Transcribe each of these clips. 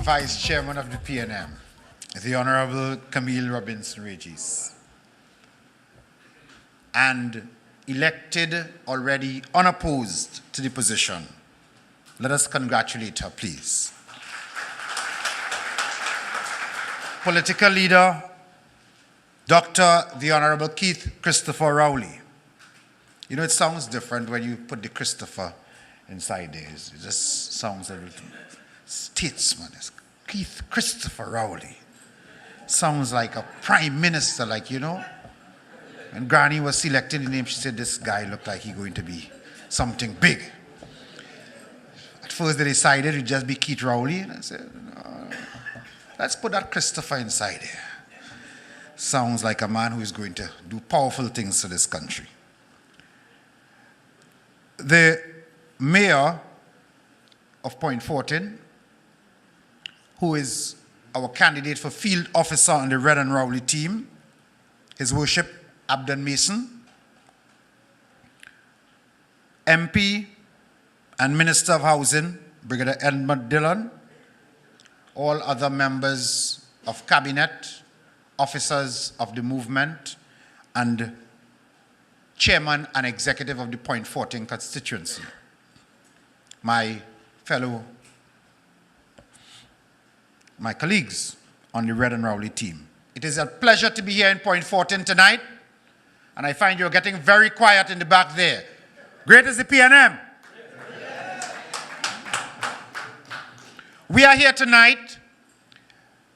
Vice Chairman of the PNM, the Honorable Camille Robinson-Regis, and elected already unopposed to the position. Let us congratulate her, please. Political leader, Dr. the Honorable Keith Christopher Rowley. You know, it sounds different when you put the Christopher inside there. It just sounds a little statesman. It's Keith Christopher Rowley. Sounds like a prime minister, like, you know. When Granny was selecting the name, she said, this guy looked like he's going to be something big. At first they decided it would just be Keith Rowley. And I said, no, let's put that Christopher inside here. Sounds like a man who is going to do powerful things to this country. The mayor of Point Fortin, who is our candidate for field officer on the Red and Rowley team, His Worship Abden Mason, MP and Minister of Housing, Brigadier Edmund Dillon, all other members of cabinet, officers of the movement, and chairman and executive of the Point Fortin constituency, my colleagues on the Red and Rowley team. It is a pleasure to be here in Point Fortin tonight, and I find you're getting very quiet in the back there. Great is the PNM. We are here tonight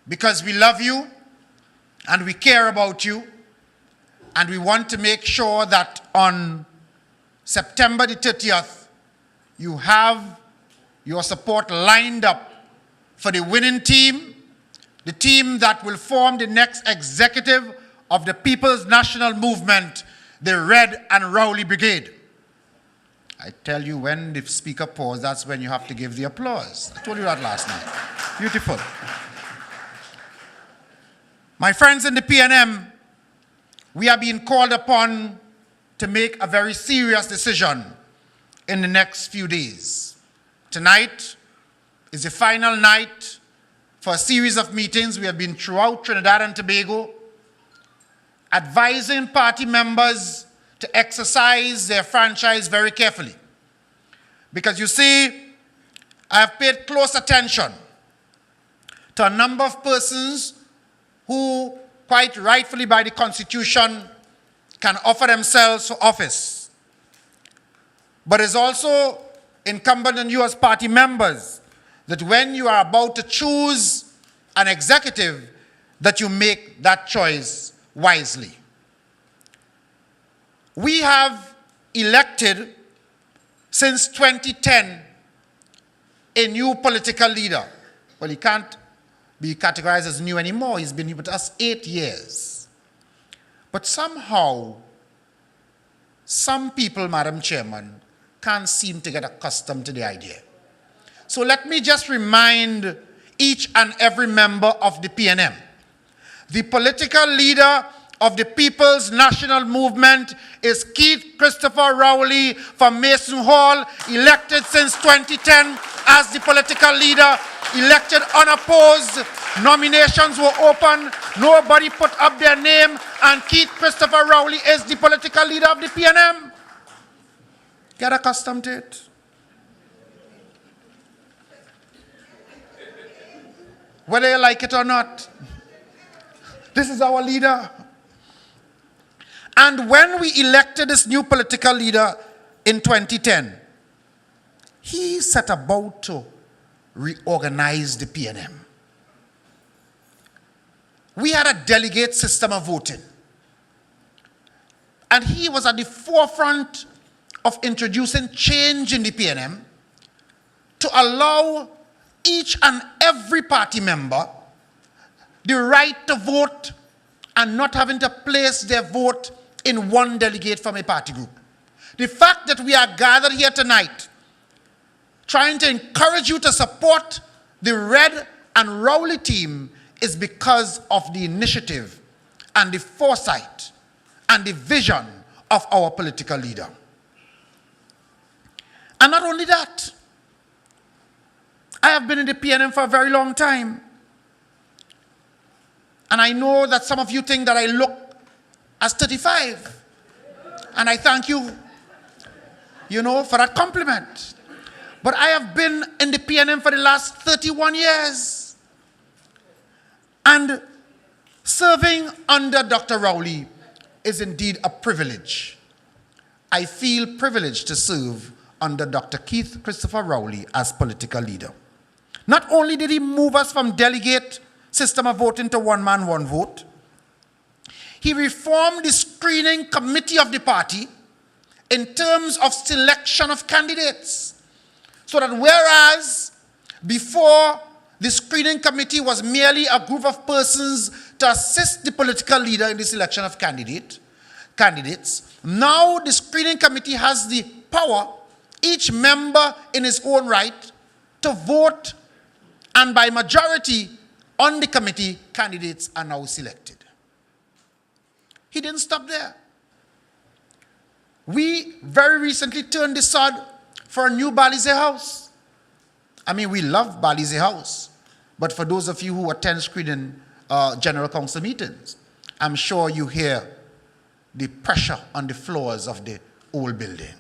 because we love you and we care about you, and we want to make sure that on September the 30th, you have your support lined up for the winning team, the team that will form the next executive of the People's National Movement, the Red and Rowley Brigade. I tell you, when the speaker paused, that's when you have to give the applause. I told you that last night. Beautiful. My friends in the PNM, we are being called upon to make a very serious decision in the next few days. Tonight is the final night for a series of meetings we have been throughout Trinidad and Tobago, advising party members to exercise their franchise very carefully. Because you see, I have paid close attention to a number of persons who, quite rightfully by the Constitution, can offer themselves for office. But it's also incumbent on you as party members that when you are about to choose an executive, that you make that choice wisely. We have elected since 2010 a new political leader. Well, he can't be categorized as new anymore. He's been with us 8 years. But somehow, some people, Madam Chairman, can't seem to get accustomed to the idea. So let me just remind each and every member of the PNM, the political leader of the People's National Movement is Keith Christopher Rowley from Mason Hall, elected since 2010 as the political leader, elected unopposed. Nominations were open. Nobody put up their name, and Keith Christopher Rowley is the political leader of the PNM. Get accustomed to it. Whether you like it or not, this is our leader. And when we elected this new political leader in 2010, he set about to reorganize the PNM. We had a delegate system of voting. And he was at the forefront of introducing change in the PNM to allow each and every party member the right to vote and not having to place their vote in one delegate from a party group. The fact that we are gathered here tonight trying to encourage you to support the Red and Rowley team is because of the initiative and the foresight and the vision of our political leader. And not only that, I have been in the PNM for a very long time. And I know that some of you think that I look as 35. And I thank you, for that compliment. But I have been in the PNM for the last 31 years. And serving under Dr. Rowley is indeed a privilege. I feel privileged to serve under Dr. Keith Christopher Rowley as political leader. Not only did he move us from delegate system of voting to one man, one vote, he reformed the screening committee of the party in terms of selection of candidates. So that whereas before the screening committee was merely a group of persons to assist the political leader in the selection of candidates, now the screening committee has the power, each member in his own right, to vote, and by majority on the committee, candidates are now selected. He didn't stop there. We very recently turned the sod for a new Balize House. I mean, we love Balize House, but for those of you who attend screening general council meetings, I'm sure you hear the pressure on the floors of the old building.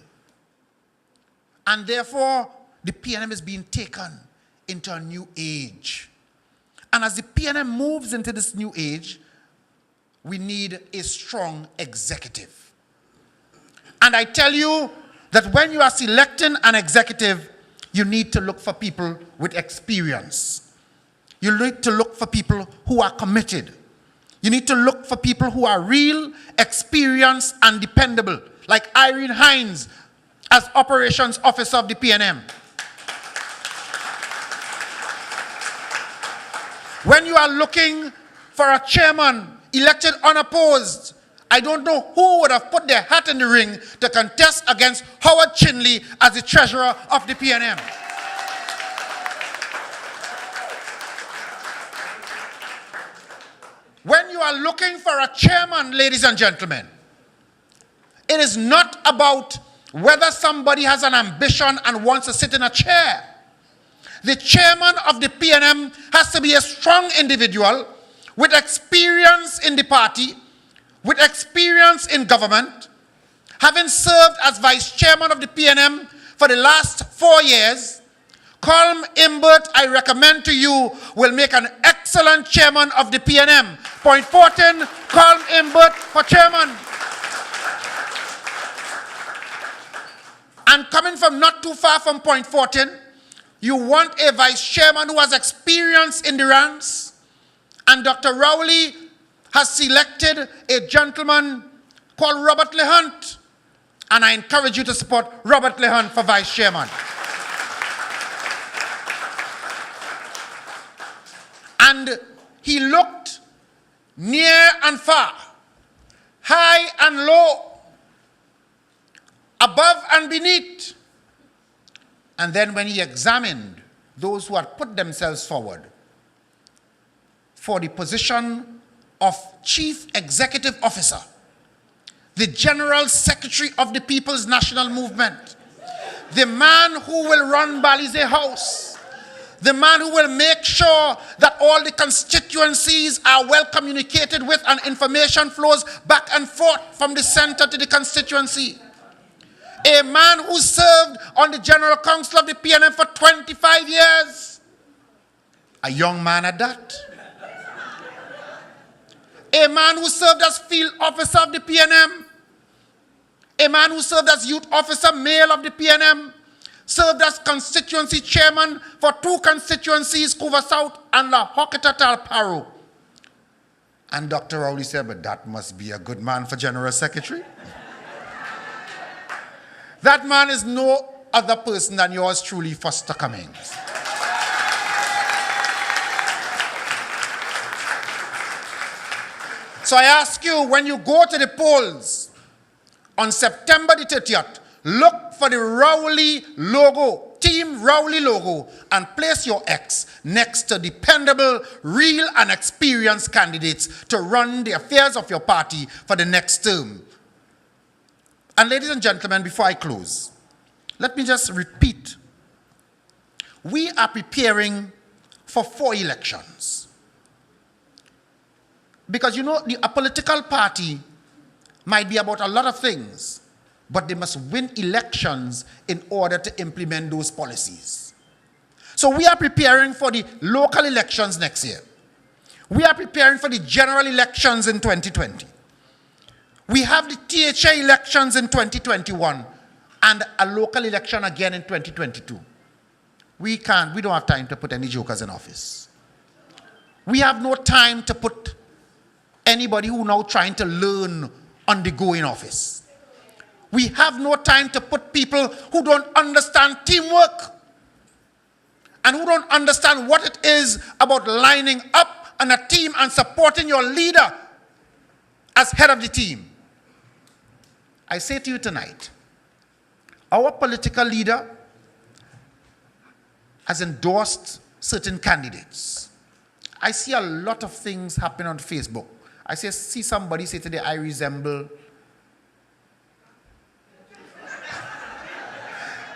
And therefore, the PNM is being taken into a new age. And as the PNM moves into this new age, we need a strong executive. And I tell you that when you are selecting an executive, you need to look for people with experience. You need to look for people who are committed. You need to look for people who are real, experienced, and dependable, like Irene Hines as operations officer of the PNM. When you are looking for a chairman elected unopposed, I don't know who would have put their hat in the ring to contest against Howard Chinley as the treasurer of the PNM. When you are looking for a chairman, ladies and gentlemen, it is not about whether somebody has an ambition and wants to sit in a chair. The chairman of the PNM has to be a strong individual with experience in the party, with experience in government, having served as vice chairman of the PNM for the last 4 years. Colm Imbert, I recommend to you, will make an excellent chairman of the PNM. Point 14, Colm Imbert for chairman. And coming from not too far from Point 14, you want a vice chairman who has experience in the ranks. And Dr. Rowley has selected a gentleman called Robert LeHunt. And I encourage you to support Robert LeHunt for vice chairman. And he looked near and far, high and low, above and beneath. And then when he examined those who had put themselves forward for the position of Chief Executive Officer, the General Secretary of the People's National Movement, the man who will run Balize House, the man who will make sure that all the constituencies are well communicated with and information flows back and forth from the center to the constituency. A man who served on the General Council of the PNM for 25 years. A young man at that. A man who served as field officer of the PNM. A man who served as youth officer male of the PNM. Served as constituency chairman for 2 constituencies, Couva South and La Hocketa Talparo. And Dr. Rowley said, but that must be a good man for General Secretary. That man is no other person than yours truly, Foster Cummings. So I ask you, when you go to the polls on September the 30th, look for the Rowley logo, Team Rowley logo, and place your X next to dependable, real and experienced candidates to run the affairs of your party for the next term. And ladies and gentlemen, before I close, let me just repeat we are preparing for 4 elections. Because you know, a political party might be about a lot of things, but they must win elections in order to implement those policies. So we are preparing for the local elections next year. We are preparing for the general elections in 2020. We have the THA elections in 2021 and a local election again in 2022. We don't have time to put any jokers in office. We have no time to put anybody who now trying to learn on the go in office. We have no time to put people who don't understand teamwork and who don't understand what it is about lining up on a team and supporting your leader as head of the team. I say to you tonight, our political leader has endorsed certain candidates. I see a lot of things happen on Facebook. I see somebody say today, I resemble.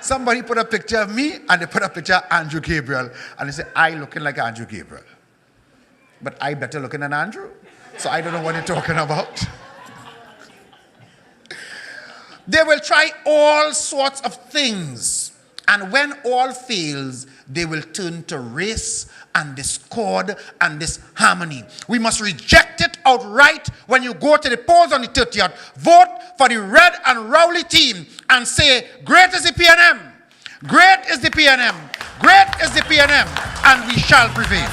Somebody put a picture of me and they put a picture of Andrew Gabriel and they say, I looking like Andrew Gabriel. But I better looking than Andrew. So I don't know what you're talking about. They will try all sorts of things. And when all fails, they will turn to race and discord and disharmony. We must reject it outright when you go to the polls on the 30th. Vote for the red and rowdy team and say, great is the PNM. Great is the PNM. Great is the PNM. And we shall prevail.